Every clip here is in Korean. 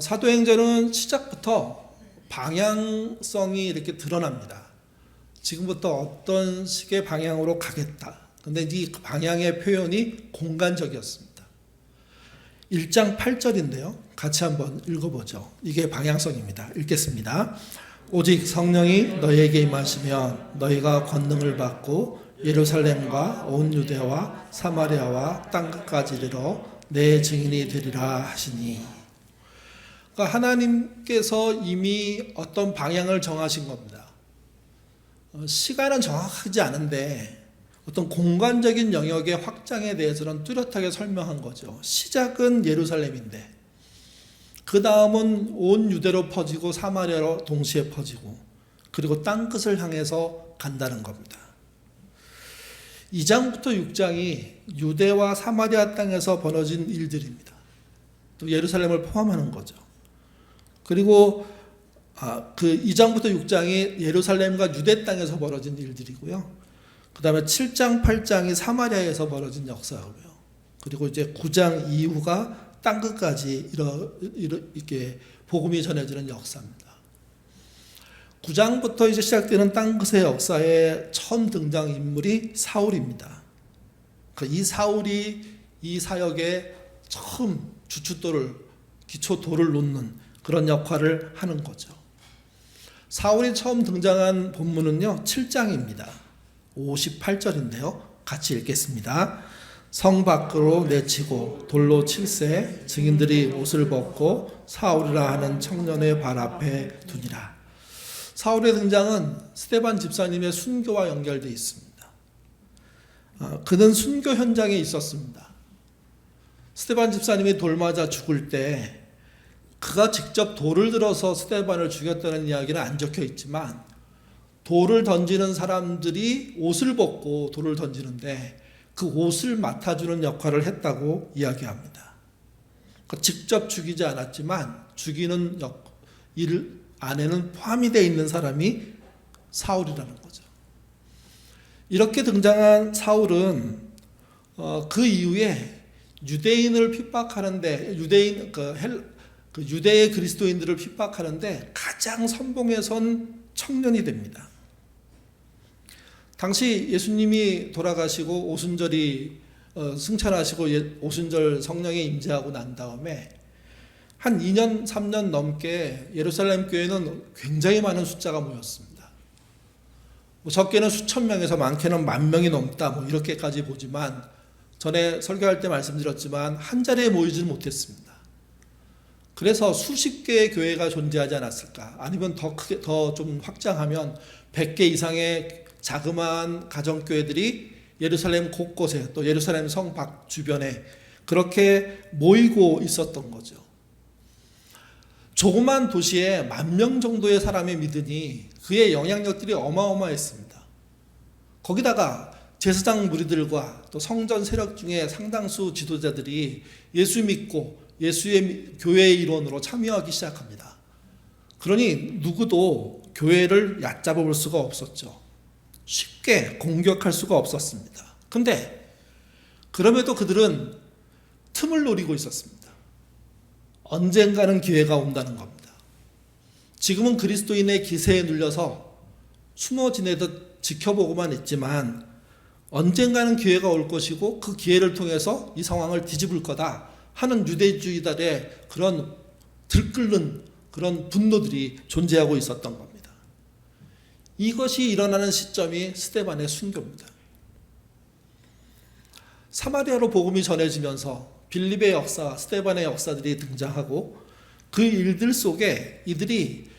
사도행전은 시작부터 방향성이 이렇게 드러납니다. 지금부터 어떤 식의 방향으로 가겠다. 근데 이 방향의 표현이 공간적이었습니다. 1장 8절인데요. 같이 한번 읽어보죠. 이게 방향성입니다. 읽겠습니다. 오직 성령이 너희에게 임하시면 너희가 권능을 받고 예루살렘과 온 유대와 사마리아와 땅끝까지 이르러 내 증인이 되리라 하시니. 그러니까 하나님께서 이미 어떤 방향을 정하신 겁니다. 시간은 정확하지 않은데 어떤 공간적인 영역의 확장에 대해서는 뚜렷하게 설명한 거죠. 시작은 예루살렘인데 그 다음은 온 유대로 퍼지고 사마리아로 동시에 퍼지고 그리고 땅끝을 향해서 간다는 겁니다. 2장부터 6장이 유대와 사마리아 땅에서 벌어진 일들입니다. 또 예루살렘을 포함하는 거죠. 그리고 그 2장부터 6장이 예루살렘과 유대 땅에서 벌어진 일들이고요. 그 다음에 7장, 8장이 사마리아에서 벌어진 역사고요. 그리고 이제 9장 이후가 땅끝까지 이렇게 복음이 전해지는 역사입니다. 9장부터 이제 시작되는 땅끝의 역사에 처음 등장 인물이 사울입니다. 이 사울이 이 사역에 처음 주춧돌을, 기초돌을 놓는 그런 역할을 하는 거죠. 사울이 처음 등장한 본문은요, 7장입니다. 58절인데요. 같이 읽겠습니다. 성 밖으로 내치고 돌로 칠세 증인들이 옷을 벗고 사울이라 하는 청년의 발 앞에 두니라. 사울의 등장은 스데반 집사님의 순교와 연결되어 있습니다. 그는 순교 현장에 있었습니다. 스데반 집사님이 돌 맞아 죽을 때 그가 직접 돌을 들어서 스데반을 죽였다는 이야기는 안 적혀 있지만 돌을 던지는 사람들이 옷을 벗고 돌을 던지는데 그 옷을 맡아주는 역할을 했다고 이야기합니다. 직접 죽이지 않았지만 죽이는 일 안에는 포함이 되어 있는 사람이 사울이라는 거죠. 이렇게 등장한 사울은 그 이후에 유대인을 핍박하는데 유대의 그리스도인들을 핍박하는데 가장 선봉에 선 청년이 됩니다. 당시 예수님이 돌아가시고 오순절이 승천하시고 오순절 성령이 임재하고 난 다음에 한 2년 3년 넘게 예루살렘 교회는 굉장히 많은 숫자가 모였습니다. 적게는 수천 명에서 많게는 10,000명이 넘다 이렇게까지 보지만 전에 설교할 때 말씀드렸지만 한 자리에 모이지 못했습니다. 그래서 수십 개의 교회가 존재하지 않았을까? 아니면 더 크게 더 좀 확장하면 100개 이상의 자그마한 가정교회들이 예루살렘 곳곳에 또 예루살렘 성 밖 주변에 그렇게 모이고 있었던 거죠. 조그만 도시에 10,000명 정도의 사람이 믿으니 그의 영향력들이 어마어마했습니다. 거기다가 제사장 무리들과 또 성전 세력 중에 상당수 지도자들이 예수 믿고 예수의 교회의 일원으로 참여하기 시작합니다. 그러니 누구도 교회를 얕잡아 볼 수가 없었죠. 쉽게 공격할 수가 없었습니다. 근데 그럼에도 그들은 틈을 노리고 있었습니다. 언젠가는 기회가 온다는 겁니다. 지금은 그리스도인의 기세에 눌려서 숨어 지내듯 지켜보고만 있지만 언젠가는 기회가 올 것이고 그 기회를 통해서 이 상황을 뒤집을 거다 하는 유대주의들의 그런 들끓는 그런 분노들이 존재하고 있었던 겁니다. 이것이 일어나는 시점이 스데반의 순교입니다. 사마리아로 복음이 전해지면서 빌립의 역사, 스데반의 역사들이 등장하고 그 일들 속에 이들이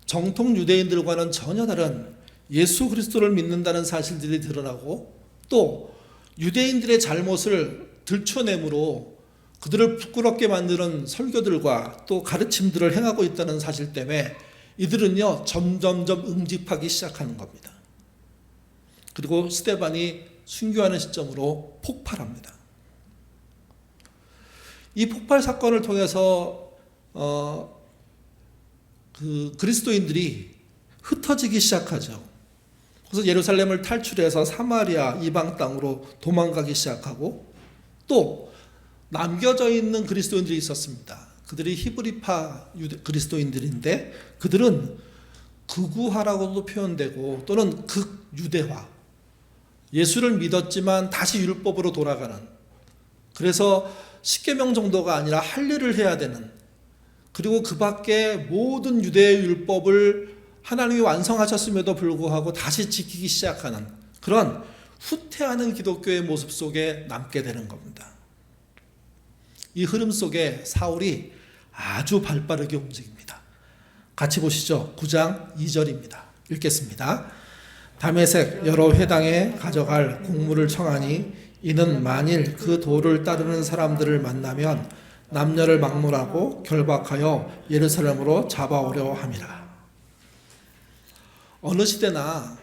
정통 유대인들과는 전혀 다른 예수 그리스도를 믿는다는 사실들이 드러나고 또 유대인들의 잘못을 들춰내므로 그들을 부끄럽게 만드는 설교들과 또 가르침들을 행하고 있다는 사실 때문에 이들은요 점점점 응집하기 시작하는 겁니다. 그리고 스데반이 순교하는 시점으로 폭발합니다. 이 폭발 사건을 통해서 그리스도인들이 흩어지기 시작하죠. 그래서 예루살렘을 탈출해서 사마리아 이방 땅으로 도망가기 시작하고 또 남겨져 있는 그리스도인들이 있었습니다. 그들이 히브리파 그리스도인들인데 그들은 극우화라고도 표현되고 또는 극유대화, 예수를 믿었지만 다시 율법으로 돌아가는, 그래서 십계명 정도가 아니라 할 일을 해야 되는, 그리고 그 밖에 모든 유대의 율법을 하나님이 완성하셨음에도 불구하고 다시 지키기 시작하는 그런 후퇴하는 기독교의 모습 속에 남게 되는 겁니다. 이 흐름 속에 사울이 아주 발빠르게 움직입니다. 같이 보시죠. 9장 2절입니다. 읽겠습니다. 다메섹 여러 회당에 가져갈 공물을 청하니 이는 만일 그 도를 따르는 사람들을 만나면 남녀를 막론하고 결박하여 예루살렘으로 잡아오려 함이라. 어느 시대나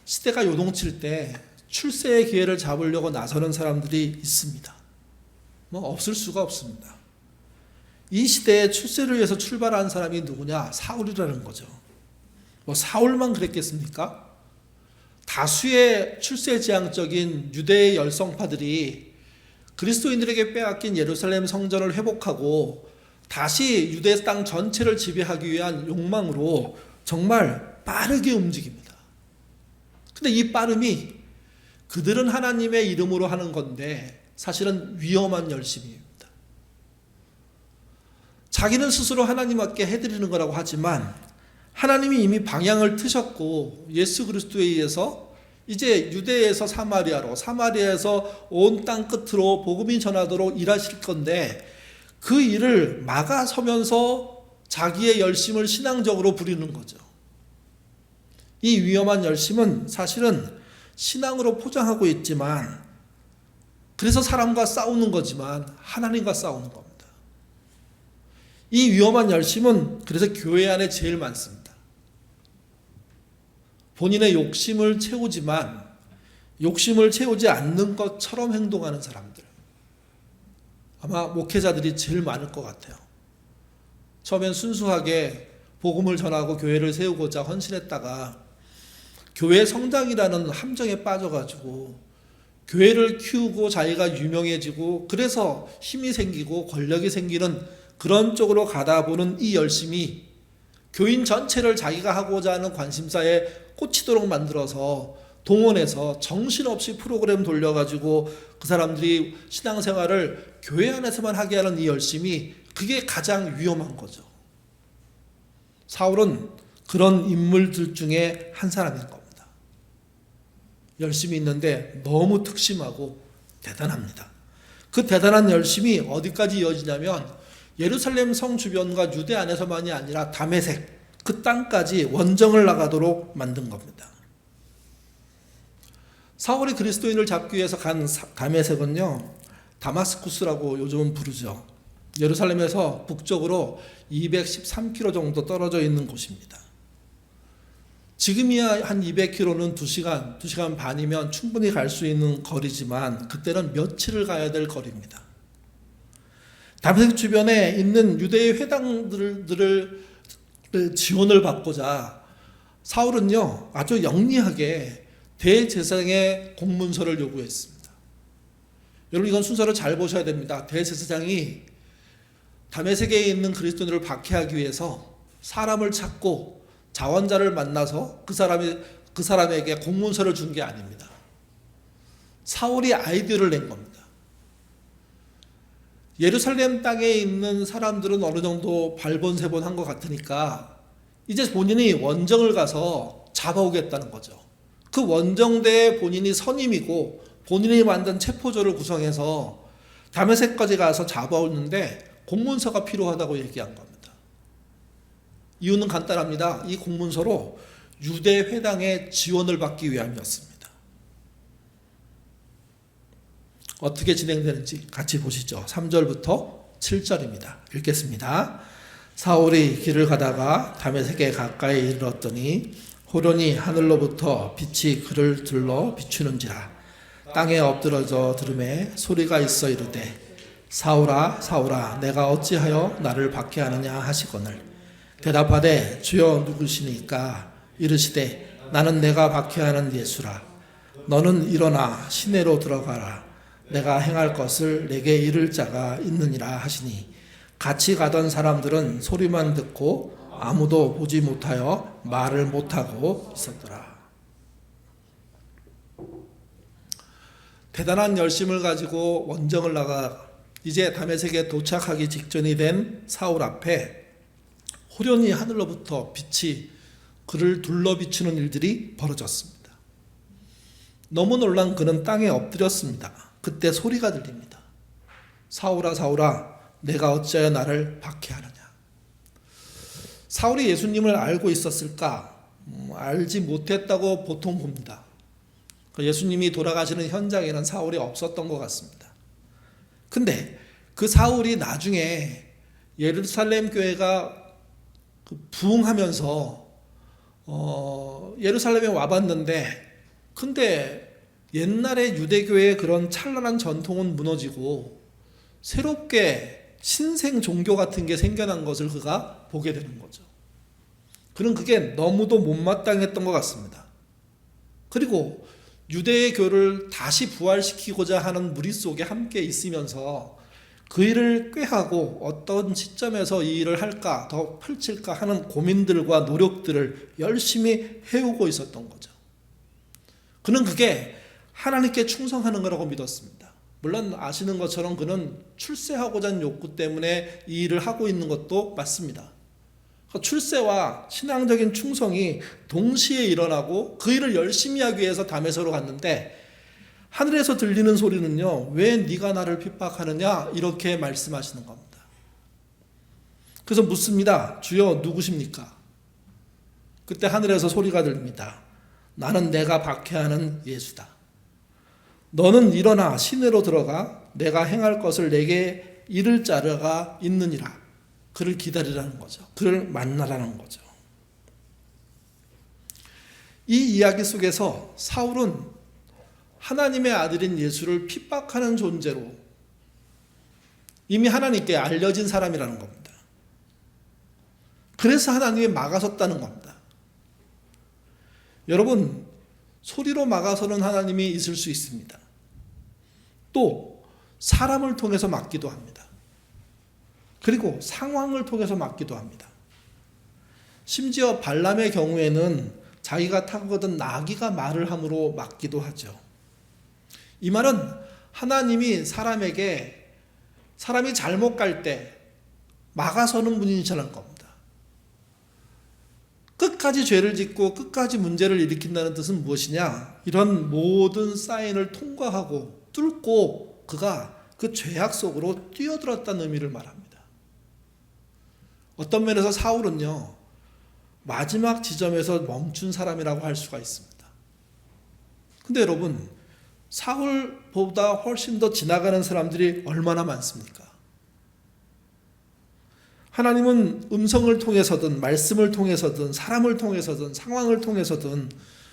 시대가 요동칠 때 출세의 기회를 잡으려고 나서는 사람들이 있습니다. 없을 수가 없습니다. 이 시대에 출세를 위해서 출발한 사람이 누구냐? 사울이라는 거죠. 사울만 그랬겠습니까? 다수의 출세지향적인 유대의 열성파들이 그리스도인들에게 빼앗긴 예루살렘 성전을 회복하고 다시 유대 땅 전체를 지배하기 위한 욕망으로 정말 빠르게 움직입니다. 근데 이 빠름이 그들은 하나님의 이름으로 하는 건데 사실은 위험한 열심입니다. 자기는 스스로 하나님께 해드리는 거라고 하지만 하나님이 이미 방향을 트셨고 예수 그리스도에 의해서 이제 유대에서 사마리아로, 사마리아에서 온 땅 끝으로 복음이 전하도록 일하실 건데 그 일을 막아서면서 자기의 열심을 신앙적으로 부리는 거죠. 이 위험한 열심은 사실은 신앙으로 포장하고 있지만 그래서 사람과 싸우는 거지만 하나님과 싸우는 겁니다. 이 위험한 열심은 그래서 교회 안에 제일 많습니다. 본인의 욕심을 채우지만 욕심을 채우지 않는 것처럼 행동하는 사람들, 아마 목회자들이 제일 많을 것 같아요. 처음엔 순수하게 복음을 전하고 교회를 세우고자 헌신했다가 교회 성장이라는 함정에 빠져가지고 교회를 키우고 자기가 유명해지고 그래서 힘이 생기고 권력이 생기는 그런 쪽으로 가다 보는 이 열심이 교인 전체를 자기가 하고자 하는 관심사에 꽂히도록 만들어서 동원해서 정신없이 프로그램 돌려가지고 그 사람들이 신앙생활을 교회 안에서만 하게 하는 이 열심이 그게 가장 위험한 거죠. 사울은 그런 인물들 중에 한 사람인 겁니다. 열심히 있는데 너무 특심하고 대단합니다. 그 대단한 열심이 어디까지 이어지냐면 예루살렘 성 주변과 유대 안에서만이 아니라 다메섹 그 땅까지 원정을 나가도록 만든 겁니다. 사울이 그리스도인을 잡기 위해서 간 다메섹은요, 다마스쿠스라고 요즘은 부르죠. 예루살렘에서 북쪽으로 213km 정도 떨어져 있는 곳입니다. 지금이야 한 200km는 2시간 반이면 충분히 갈 수 있는 거리지만 그때는 며칠을 가야 될 거리입니다. 다메섹 주변에 있는 유대의 회당들을 지원을 받고자 사울은요 아주 영리하게 대제사장의 공문서를 요구했습니다. 여러분 이건 순서를 잘 보셔야 됩니다. 대제사장이 다메섹에 있는 그리스도인들을 박해하기 위해서 사람을 찾고 자원자를 만나서 그 사람에게 공문서를 준 게 아닙니다. 사울이 아이디어를 낸 겁니다. 예루살렘 땅에 있는 사람들은 어느 정도 발본세본한 것 같으니까 이제 본인이 원정을 가서 잡아오겠다는 거죠. 그 원정대에 본인이 선임이고 본인이 만든 체포조를 구성해서 다메섹까지 가서 잡아오는데 공문서가 필요하다고 얘기한 겁니다. 이유는 간단합니다. 이 공문서로 유대 회당의 지원을 받기 위함이었습니다. 어떻게 진행되는지 같이 보시죠. 3절부터 7절입니다. 읽겠습니다. 사울이 길을 가다가 다메섹에 가까이 이르렀더니 호련히 하늘로부터 빛이 그를 둘러 비추는지라. 땅에 엎드러져 들음에 소리가 있어 이르되 사울아 사울아 내가 어찌하여 나를 박해하느냐 하시거늘 대답하되 주여 누구시니까 이르시되 나는 내가 박해하는 예수라. 너는 일어나 시내로 들어가라. 내가 행할 것을 내게 이를 자가 있느니라 하시니 같이 가던 사람들은 소리만 듣고 아무도 보지 못하여 말을 못하고 있었더라. 대단한 열심을 가지고 원정을 나가 이제 다메섹에 도착하기 직전이 된 사울 앞에 호련히 하늘로부터 빛이 그를 둘러 비추는 일들이 벌어졌습니다. 너무 놀란 그는 땅에 엎드렸습니다. 그때 소리가 들립니다. 사울아 사울아 내가 어찌하여 나를 박해하느냐. 사울이 예수님을 알고 있었을까? 알지 못했다고 보통 봅니다. 예수님이 돌아가시는 현장에는 사울이 없었던 것 같습니다. 근데 그 사울이 나중에 예루살렘 교회가 부흥하면서 예루살렘에 와봤는데 근데 옛날에 유대교회의 그런 찬란한 전통은 무너지고 새롭게 신생 종교 같은 게 생겨난 것을 그가 보게 되는 거죠. 그는 그게 너무도 못마땅했던 것 같습니다. 그리고 유대의 교를 다시 부활시키고자 하는 무리 속에 함께 있으면서 그 일을 꾀하고 어떤 시점에서 이 일을 할까 더 펼칠까 하는 고민들과 노력들을 열심히 해오고 있었던 거죠. 그는 그게 하나님께 충성하는 거라고 믿었습니다. 물론 아시는 것처럼 그는 출세하고자 하는 욕구 때문에 이 일을 하고 있는 것도 맞습니다. 출세와 신앙적인 충성이 동시에 일어나고 그 일을 열심히 하기 위해서 다메섹으로 갔는데 하늘에서 들리는 소리는요, 왜 네가 나를 핍박하느냐 이렇게 말씀하시는 겁니다. 그래서 묻습니다. 주여 누구십니까? 그때 하늘에서 소리가 들립니다. 나는 내가 박해하는 예수다. 너는 일어나 시내로 들어가 내가 행할 것을 내게 이를 자가 있느니라. 그를 기다리라는 거죠. 그를 만나라는 거죠. 이 이야기 속에서 사울은 하나님의 아들인 예수를 핍박하는 존재로 이미 하나님께 알려진 사람이라는 겁니다. 그래서 하나님이 막아섰다는 겁니다. 여러분, 소리로 막아서는 하나님이 있을 수 있습니다. 또 사람을 통해서 막기도 합니다. 그리고 상황을 통해서 막기도 합니다. 심지어 발람의 경우에는 자기가 타고 가던 나귀가 말을 함으로 막기도 하죠. 이 말은 하나님이 사람에게 사람이 잘못 갈 때 막아서는 분이시라는 겁니다. 끝까지 죄를 짓고 끝까지 문제를 일으킨다는 뜻은 무엇이냐? 이런 모든 사인을 통과하고 뚫고 그가 그 죄악 속으로 뛰어들었다는 의미를 말합니다. 어떤 면에서 사울은요, 마지막 지점에서 멈춘 사람이라고 할 수가 있습니다. 근데 여러분, 사울보다 훨씬 더 지나가는 사람들이 얼마나 많습니까? 하나님은 음성을 통해서든 말씀을 통해서든 사람을 통해서든 상황을 통해서든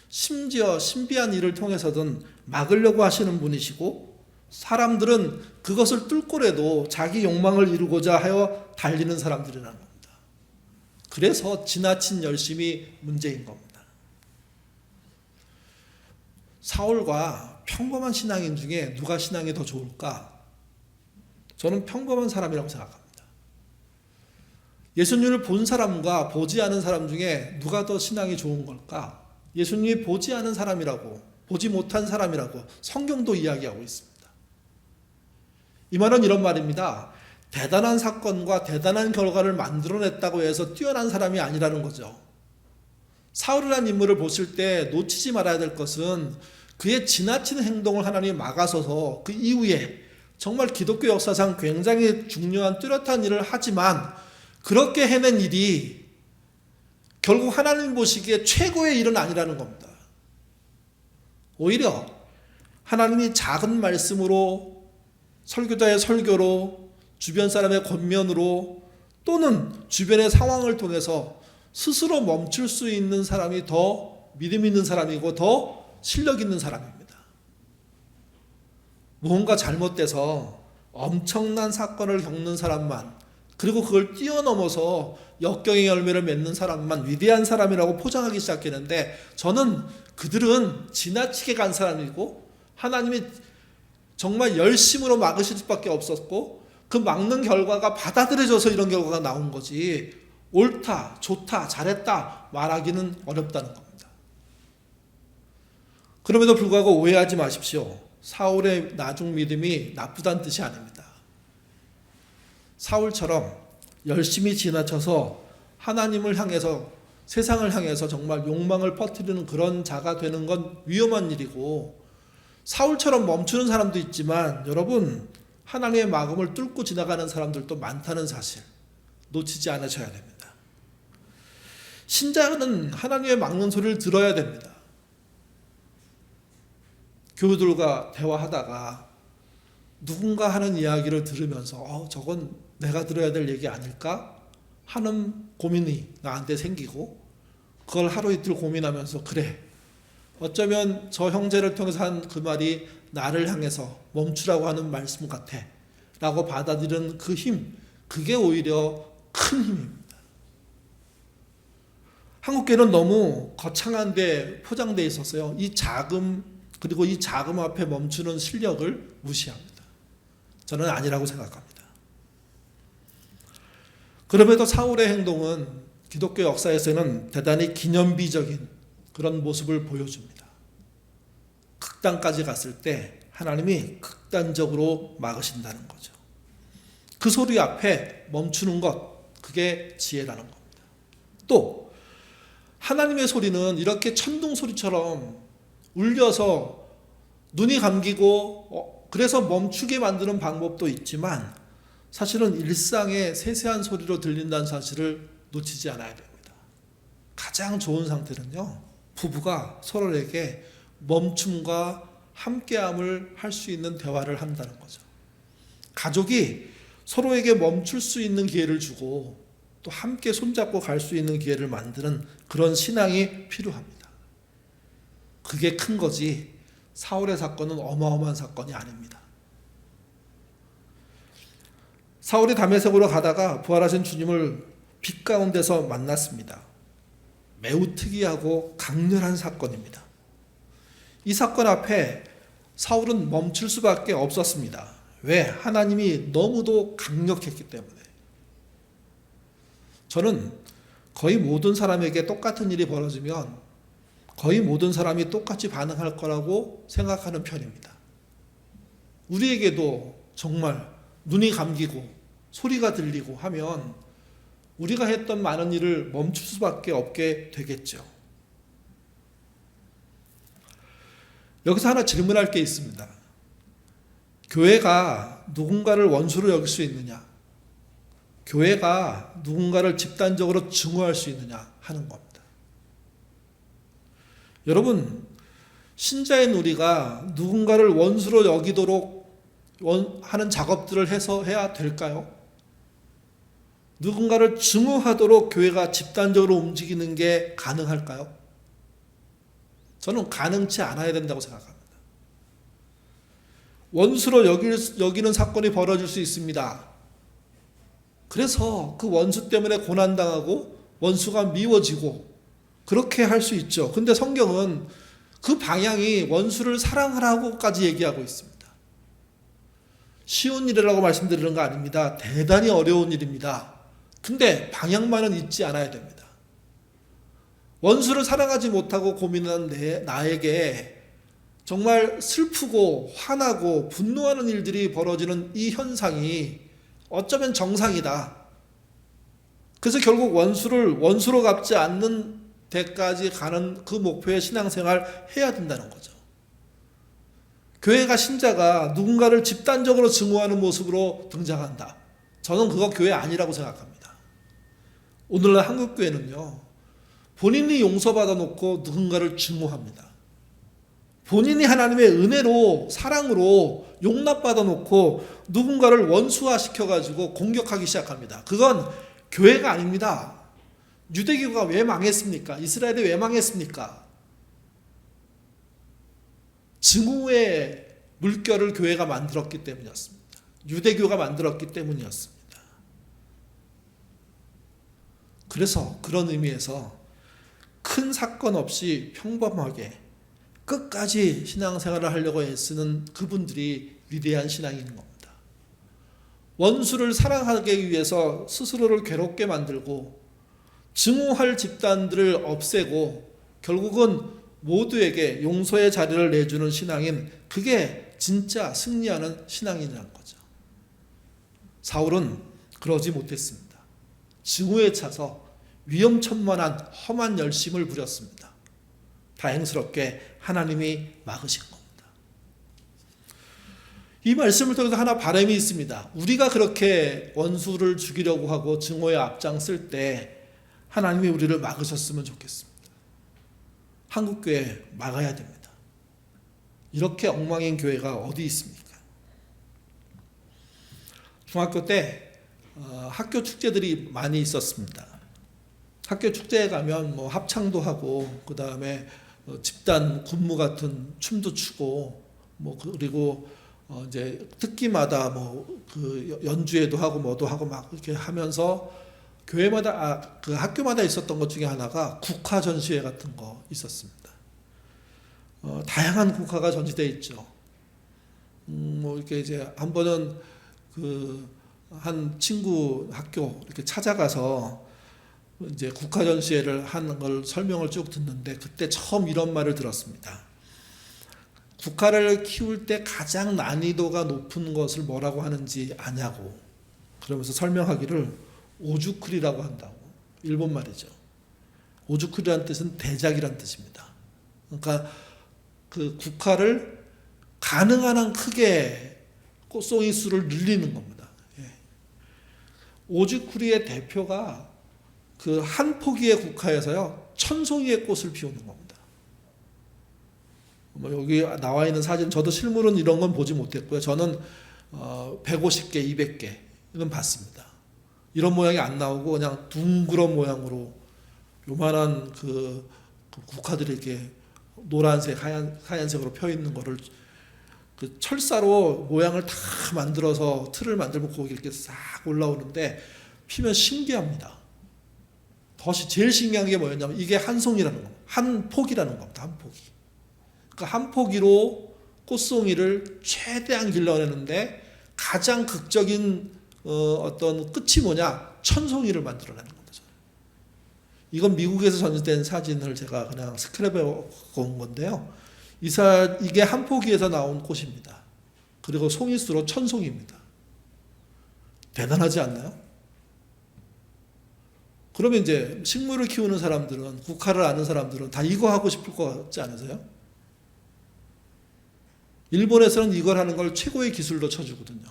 심지어 신비한 일을 통해서든 막으려고 하시는 분이시고 사람들은 그것을 뚫고라도 자기 욕망을 이루고자 하여 달리는 사람들이라는 겁니다. 그래서 지나친 열심이 문제인 겁니다. 사울과 평범한 신앙인 중에 누가 신앙이 더 좋을까? 저는 평범한 사람이라고 생각합니다. 예수님을 본 사람과 보지 않은 사람 중에 누가 더 신앙이 좋은 걸까? 예수님이 보지 않은 사람이라고, 보지 못한 사람이라고 성경도 이야기하고 있습니다. 이 말은 이런 말입니다. 대단한 사건과 대단한 결과를 만들어냈다고 해서 뛰어난 사람이 아니라는 거죠. 사울이라는 인물을 보실 때 놓치지 말아야 될 것은 그의 지나치는 행동을 하나님이 막아서서 그 이후에 정말 기독교 역사상 굉장히 중요한 뚜렷한 일을 하지만 그렇게 해낸 일이 결국 하나님 보시기에 최고의 일은 아니라는 겁니다. 오히려 하나님이 작은 말씀으로 설교자의 설교로 주변 사람의 권면으로 또는 주변의 상황을 통해서 스스로 멈출 수 있는 사람이 더 믿음 있는 사람이고 더 실력 있는 사람입니다. 무언가 잘못돼서 엄청난 사건을 겪는 사람만 그리고 그걸 뛰어넘어서 역경의 열매를 맺는 사람만 위대한 사람이라고 포장하기 시작했는데 저는 그들은 지나치게 간 사람이고 하나님이 정말 열심으로 막으실 수밖에 없었고 그 막는 결과가 받아들여져서 이런 결과가 나온 거지 옳다, 좋다, 잘했다 말하기는 어렵다는 겁니다. 그럼에도 불구하고 오해하지 마십시오. 사울의 나중 믿음이 나쁘다는 뜻이 아닙니다. 사울처럼 열심히 지나쳐서 하나님을 향해서 세상을 향해서 정말 욕망을 퍼뜨리는 그런 자가 되는 건 위험한 일이고 사울처럼 멈추는 사람도 있지만 여러분 하나님의 마음을 뚫고 지나가는 사람들도 많다는 사실 놓치지 않으셔야 됩니다. 신자는 하나님의 막는 소리를 들어야 됩니다. 교우들과 대화하다가 누군가 하는 이야기를 들으면서 저건 내가 들어야 될 얘기 아닐까 하는 고민이 나한테 생기고 그걸 하루 이틀 고민하면서 그래 어쩌면 저 형제를 통해서 한 그 말이 나를 향해서 멈추라고 하는 말씀 같아 라고 받아들이는 그 힘, 그게 오히려 큰 힘입니다. 한국교회는 너무 거창한데 포장되어 있었어요. 이 자금 그리고 이 자금 앞에 멈추는 실력을 무시합니다. 저는 아니라고 생각합니다. 그럼에도 사울의 행동은 기독교 역사에서는 대단히 기념비적인 그런 모습을 보여줍니다. 극단까지 갔을 때 하나님이 극단적으로 막으신다는 거죠. 그 소리 앞에 멈추는 것, 그게 지혜라는 겁니다. 또 하나님의 소리는 이렇게 천둥 소리처럼 울려서 눈이 감기고 그래서 멈추게 만드는 방법도 있지만 사실은 일상의 세세한 소리로 들린다는 사실을 놓치지 않아야 됩니다. 가장 좋은 상태는요, 부부가 서로에게 멈춤과 함께함을 할 수 있는 대화를 한다는 거죠. 가족이 서로에게 멈출 수 있는 기회를 주고 또 함께 손잡고 갈 수 있는 기회를 만드는 그런 신앙이 필요합니다. 그게 큰 거지 사울의 사건은 어마어마한 사건이 아닙니다. 사울이 다메섹으로 가다가 부활하신 주님을 빛 가운데서 만났습니다. 매우 특이하고 강렬한 사건입니다. 이 사건 앞에 사울은 멈출 수밖에 없었습니다. 왜? 하나님이 너무도 강력했기 때문에. 저는 거의 모든 사람에게 똑같은 일이 벌어지면 거의 모든 사람이 똑같이 반응할 거라고 생각하는 편입니다. 우리에게도 정말 눈이 감기고 소리가 들리고 하면 우리가 했던 많은 일을 멈출 수밖에 없게 되겠죠. 여기서 하나 질문할 게 있습니다. 교회가 누군가를 원수로 여길 수 있느냐? 교회가 누군가를 집단적으로 증오할 수 있느냐 하는 겁니다. 여러분, 신자인 우리가 누군가를 원수로 여기도록 하는 작업들을 해야 될까요? 누군가를 증오하도록 교회가 집단적으로 움직이는 게 가능할까요? 저는 가능치 않아야 된다고 생각합니다. 원수로 여기는 사건이 벌어질 수 있습니다. 그래서 그 원수 때문에 고난당하고 원수가 미워지고 그렇게 할 수 있죠. 근데 성경은 그 방향이 원수를 사랑하라고까지 얘기하고 있습니다. 쉬운 일이라고 말씀드리는 거 아닙니다. 대단히 어려운 일입니다. 근데 방향만은 잊지 않아야 됩니다. 원수를 사랑하지 못하고 고민하는 나에게 정말 슬프고 화나고 분노하는 일들이 벌어지는 이 현상이 어쩌면 정상이다. 그래서 결국 원수를 원수로 갚지 않는 데까지 가는 그 목표의 신앙생활 해야 된다는 거죠. 교회가 신자가 누군가를 집단적으로 증오하는 모습으로 등장한다. 저는 그거 교회 아니라고 생각합니다. 오늘날 한국교회는요, 본인이 용서받아 놓고 누군가를 증오합니다. 본인이 하나님의 은혜로 사랑으로 용납받아 놓고 누군가를 원수화 시켜가지고 공격하기 시작합니다. 그건 교회가 아닙니다. 유대교가 왜 망했습니까? 이스라엘이 왜 망했습니까? 증오의 물결을 교회가 만들었기 때문이었습니다. 유대교가 만들었기 때문이었습니다. 그래서 그런 의미에서 큰 사건 없이 평범하게 끝까지 신앙생활을 하려고 애쓰는 그분들이 위대한 신앙인 겁니다. 원수를 사랑하기 위해서 스스로를 괴롭게 만들고 증오할 집단들을 없애고 결국은 모두에게 용서의 자리를 내주는 신앙인, 그게 진짜 승리하는 신앙이라는 거죠. 사울은 그러지 못했습니다. 증오에 차서 위험천만한 험한 열심을 부렸습니다. 다행스럽게 하나님이 막으신 겁니다. 이 말씀을 통해서 하나 바람이 있습니다. 우리가 그렇게 원수를 죽이려고 하고 증오에 앞장쓸 때 하나님이 우리를 막으셨으면 좋겠습니다. 한국교회 막아야 됩니다. 이렇게 엉망인 교회가 어디 있습니까? 중학교 때 학교 축제들이 많이 있었습니다. 학교 축제에 가면 뭐 합창도 하고, 그 다음에 집단 군무 같은 춤도 추고, 뭐 그리고 이제 특기마다 뭐 그 연주회도 하고 뭐도 하고 막 이렇게 하면서 교회마다 그 학교마다 있었던 것 중에 하나가 국화 전시회 같은 거 있었습니다. 다양한 국화가 전시돼 있죠. 뭐 이렇게 이제 한 번은 그 한 친구 학교 이렇게 찾아가서 이제 국화 전시회를 하는 걸 설명을 쭉 듣는데 그때 처음 이런 말을 들었습니다. 국화를 키울 때 가장 난이도가 높은 것을 뭐라고 하는지 아냐고. 그러면서 설명하기를 오주쿠리라고 한다고. 일본 말이죠. 오주쿠리라는 뜻은 대작이란 뜻입니다. 그러니까 그 국화를 가능한 한 크게 꽃송이 수를 늘리는 겁니다. 오주쿠리의 대표가 그 한 포기의 국화에서요 1000송이의 꽃을 피우는 겁니다. 뭐 여기 나와 있는 사진, 저도 실물은 이런 건 보지 못했고요. 저는 150개, 200개 이건 봤습니다. 이런 모양이 안 나오고 그냥 둥그런 모양으로 요만한 그 국화들이 이렇게 노란색, 하얀색으로 펴 있는 거를 그 철사로 모양을 다 만들어서 틀을 만들고 거기 이렇게 싹 올라오는데 피면 신기합니다. 제일 신기한 게 뭐였냐면 이게 한 송이라는 겁니다. 한 폭이라는 겁니다. 한 폭이. 그러니까 한 포기로 꽃송이를 최대한 길러내는데 가장 극적인 어떤 끝이 뭐냐? 1000송이를 만들어내는 겁니다. 이건 미국에서 전시된 사진을 제가 그냥 스크랩에 온 건데요. 이게 한 포기에서 나온 꽃입니다. 그리고 송이수로 1000송이입니다. 대단하지 않나요? 그러면 이제 식물을 키우는 사람들은, 국화를 아는 사람들은 다 이거 하고 싶을 것 같지 않으세요? 일본에서는 이걸 하는 걸 최고의 기술로 쳐주거든요.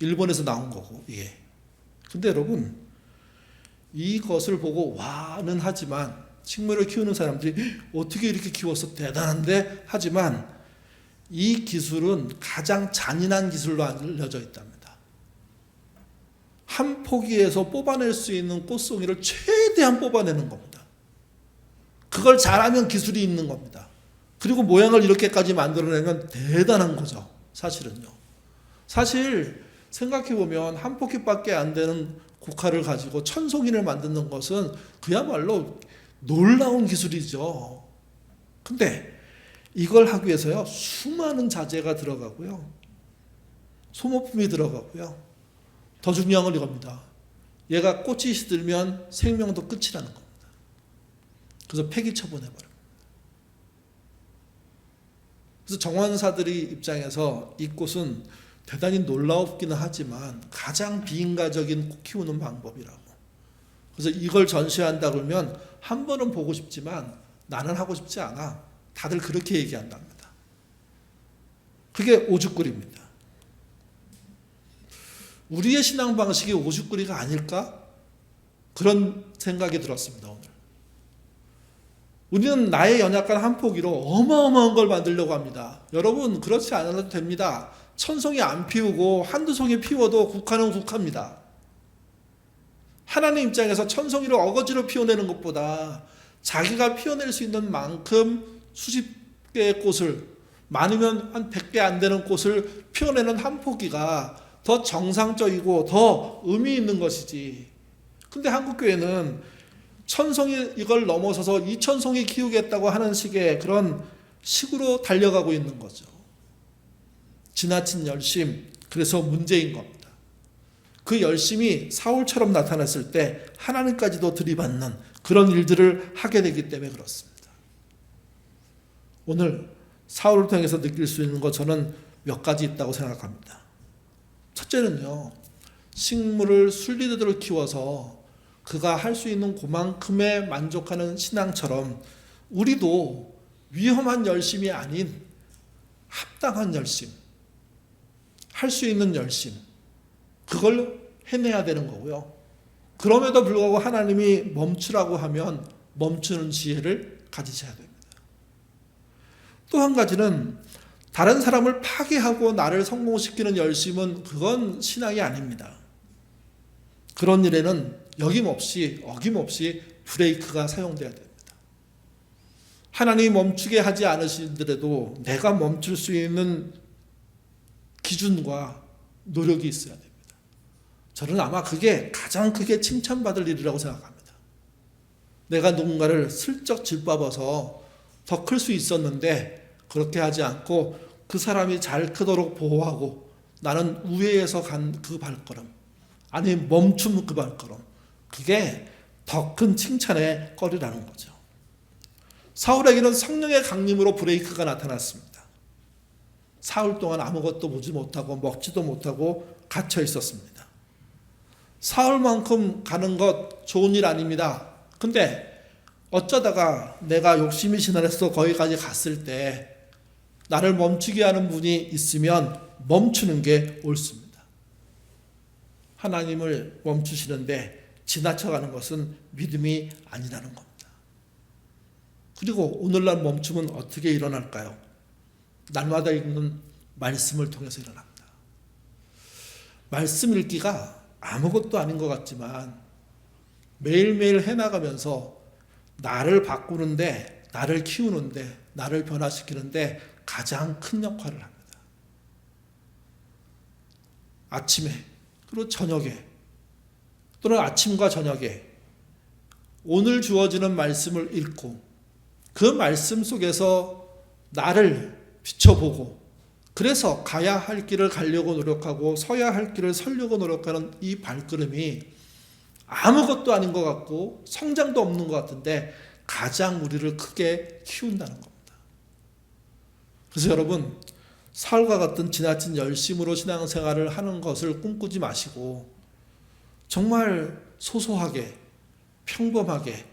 일본에서 나온 거고 이게. 근데 여러분 이것을 보고 와는 하지만, 식물을 키우는 사람들이 어떻게 이렇게 키워서 대단한데 하지만 이 기술은 가장 잔인한 기술로 알려져 있답니다. 한 포기에서 뽑아낼 수 있는 꽃송이를 최대한 뽑아내는 겁니다. 그걸 잘하면 기술이 있는 겁니다. 그리고 모양을 이렇게까지 만들어내면 대단한 거죠. 사실은요. 사실 생각해보면 한 포기밖에 안 되는 국화를 가지고 1000송이를 만드는 것은 그야말로 놀라운 기술이죠. 근데 이걸 하기 위해서요 수많은 자재가 들어가고요, 소모품이 들어가고요, 더 중요한 건 이겁니다. 얘가 꽃이 시들면 생명도 끝이라는 겁니다. 그래서 폐기 처분해버립니다. 그래서 정원사들이 입장에서 이 꽃은 대단히 놀라웠기는 하지만 가장 비인간적인 꽃 키우는 방법이라고. 그래서 이걸 전시한다 그러면 한 번은 보고 싶지만 나는 하고 싶지 않아. 다들 그렇게 얘기한답니다. 그게 오죽거리입니다. 우리의 신앙 방식이 오죽거리가 아닐까? 그런 생각이 들었습니다. 오늘. 우리는 나의 연약한 한 포기로 어마어마한 걸 만들려고 합니다. 여러분 그렇지 않아도 됩니다. 1000송이 안 피우고 한두 송이 피워도 국화는 국화입니다. 하나님 입장에서 1000송이를 어거지로 피워내는 것보다 자기가 피워낼 수 있는 만큼 수십 개의 꽃을, 많으면 한 100개 안 되는 꽃을 피워내는 한 포기가 더 정상적이고 더 의미 있는 것이지. 근데 한국교회는 1000송이 이걸 넘어서서 2000송이 키우겠다고 하는 식의 그런 식으로 달려가고 있는 거죠. 지나친 열심, 그래서 문제인 겁니다. 그 열심이 사울처럼 나타났을 때 하나님까지도 들이받는 그런 일들을 하게 되기 때문에 그렇습니다. 오늘 사울을 통해서 느낄 수 있는 것 저는 몇 가지 있다고 생각합니다. 첫째는요, 식물을 순리대로 키워서 그가 할 수 있는 그만큼에 만족하는 신앙처럼 우리도 위험한 열심이 아닌 합당한 열심, 할 수 있는 열심, 그걸 해내야 되는 거고요. 그럼에도 불구하고 하나님이 멈추라고 하면 멈추는 지혜를 가지셔야 됩니다. 또 한 가지는 다른 사람을 파괴하고 나를 성공시키는 열심은 그건 신앙이 아닙니다. 그런 일에는 어김없이 브레이크가 사용돼야 됩니다. 하나님이 멈추게 하지 않으시더라도 내가 멈출 수 있는 기준과 노력이 있어야 됩니다. 저는 아마 그게 가장 크게 칭찬받을 일이라고 생각합니다. 내가 누군가를 슬쩍 짓밟아서 더 클 수 있었는데 그렇게 하지 않고 그 사람이 잘 크도록 보호하고 나는 우회해서 간 그 발걸음, 아니 멈춤 그 발걸음, 그게 더 큰 칭찬의 거리라는 거죠. 사울에게는 성령의 강림으로 브레이크가 나타났습니다. 사흘 동안 아무것도 보지 못하고 먹지도 못하고 갇혀 있었습니다. 사흘만큼 가는 것 좋은 일 아닙니다. 근데 어쩌다가 내가 욕심이 지나서 거기까지 갔을 때 나를 멈추게 하는 분이 있으면 멈추는 게 옳습니다. 하나님을 멈추시는데 지나쳐가는 것은 믿음이 아니라는 겁니다. 그리고 오늘날 멈춤은 어떻게 일어날까요? 날마다 읽는 말씀을 통해서 일어납니다. 말씀 읽기가 아무것도 아닌 것 같지만 매일매일 해나가면서 나를 바꾸는데, 나를 키우는데, 나를 변화시키는데 가장 큰 역할을 합니다. 아침에 그리고 저녁에 또는 아침과 저녁에 오늘 주어지는 말씀을 읽고 그 말씀 속에서 나를 비춰보고 그래서 가야 할 길을 가려고 노력하고 서야 할 길을 서려고 노력하는 이 발걸음이 아무것도 아닌 것 같고 성장도 없는 것 같은데 가장 우리를 크게 키운다는 겁니다. 그래서 여러분, 사울과 같은 지나친 열심으로 신앙생활을 하는 것을 꿈꾸지 마시고 정말 소소하게 평범하게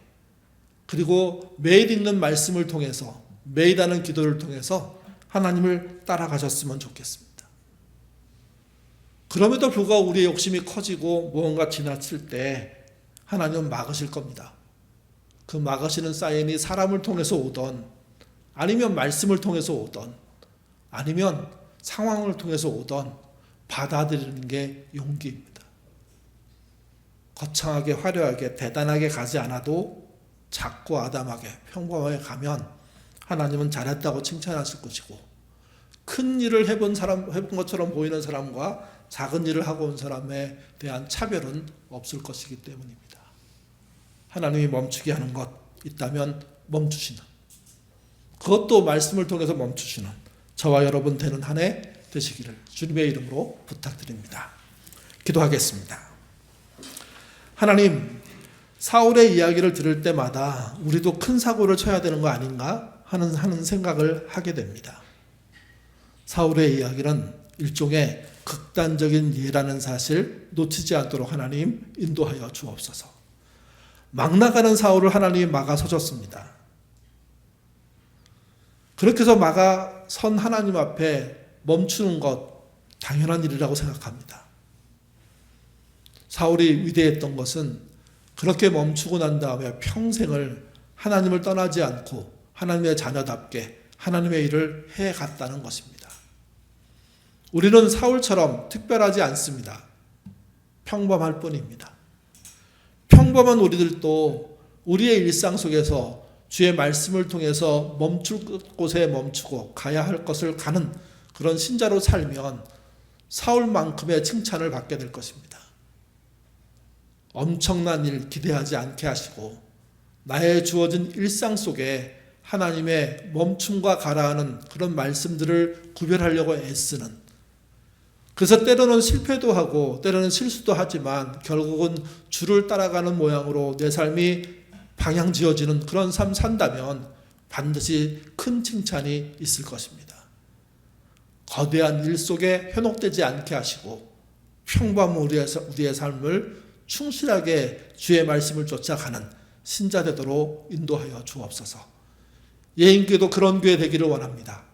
그리고 매일 읽는 말씀을 통해서 매일 하는 기도를 통해서 하나님을 따라가셨으면 좋겠습니다. 그럼에도 불구하고 우리의 욕심이 커지고 무언가 지나칠 때 하나님은 막으실 겁니다. 그 막으시는 사인이 사람을 통해서 오던 아니면 말씀을 통해서 오던 아니면 상황을 통해서 오던 받아들이는 게 용기입니다. 거창하게 화려하게 대단하게 가지 않아도 작고 아담하게 평범하게 가면 하나님은 잘했다고 칭찬하실 것이고 큰 일을 해본 것처럼 보이는 사람과 작은 일을 하고 온 사람에 대한 차별은 없을 것이기 때문입니다. 하나님이 멈추게 하는 것 있다면 멈추시는, 그것도 말씀을 통해서 멈추시는 저와 여러분 되는 한 해 되시기를 주님의 이름으로 부탁드립니다. 기도하겠습니다. 하나님, 사울의 이야기를 들을 때마다 우리도 큰 사고를 쳐야 되는 거 아닌가 하는 생각을 하게 됩니다. 사울의 이야기는 일종의 극단적인 예라는 사실 놓치지 않도록 하나님 인도하여 주옵소서. 막 나가는 사울을 하나님이 막아서셨습니다. 그렇게 해서 막아선 하나님 앞에 멈추는 것 당연한 일이라고 생각합니다. 사울이 위대했던 것은 그렇게 멈추고 난 다음에 평생을 하나님을 떠나지 않고 하나님의 자녀답게 하나님의 일을 해갔다는 것입니다. 우리는 사울처럼 특별하지 않습니다. 평범할 뿐입니다. 평범한 우리들도 우리의 일상 속에서 주의 말씀을 통해서 멈출 곳에 멈추고 가야 할 것을 가는 그런 신자로 살면 사울만큼의 칭찬을 받게 될 것입니다. 엄청난 일 기대하지 않게 하시고 나의 주어진 일상 속에 하나님의 멈춤과 가라하는 그런 말씀들을 구별하려고 애쓰는 그래서 때로는 실패도 하고 때로는 실수도 하지만 결국은 주를 따라가는 모양으로 내 삶이 방향 지어지는 그런 삶 산다면 반드시 큰 칭찬이 있을 것입니다. 거대한 일 속에 현혹되지 않게 하시고 평범한 우리의 삶을 충실하게 주의 말씀을 쫓아가는 신자 되도록 인도하여 주옵소서. 예인교회도 그런 교회 되기를 원합니다.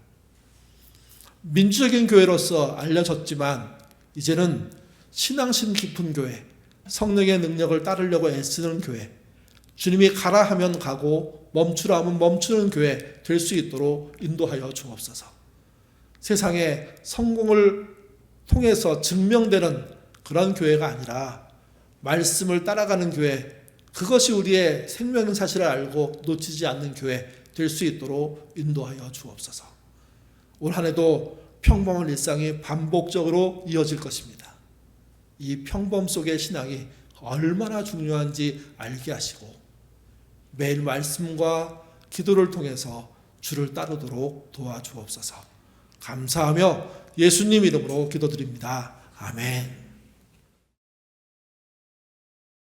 민주적인 교회로서 알려졌지만 이제는 신앙심 깊은 교회, 성령의 능력을 따르려고 애쓰는 교회, 주님이 가라 하면 가고 멈추라 하면 멈추는 교회 될 수 있도록 인도하여 주옵소서. 세상에 성공을 통해서 증명되는 그런 교회가 아니라 말씀을 따라가는 교회, 그것이 우리의 생명인 사실을 알고 놓치지 않는 교회 될 수 있도록 인도하여 주옵소서. 올 한 해도 평범한 일상이 반복적으로 이어질 것입니다. 이 평범 속의 신앙이 얼마나 중요한지 알게 하시고 매일 말씀과 기도를 통해서 주를 따르도록 도와주옵소서. 감사하며 예수님 이름으로 기도드립니다. 아멘.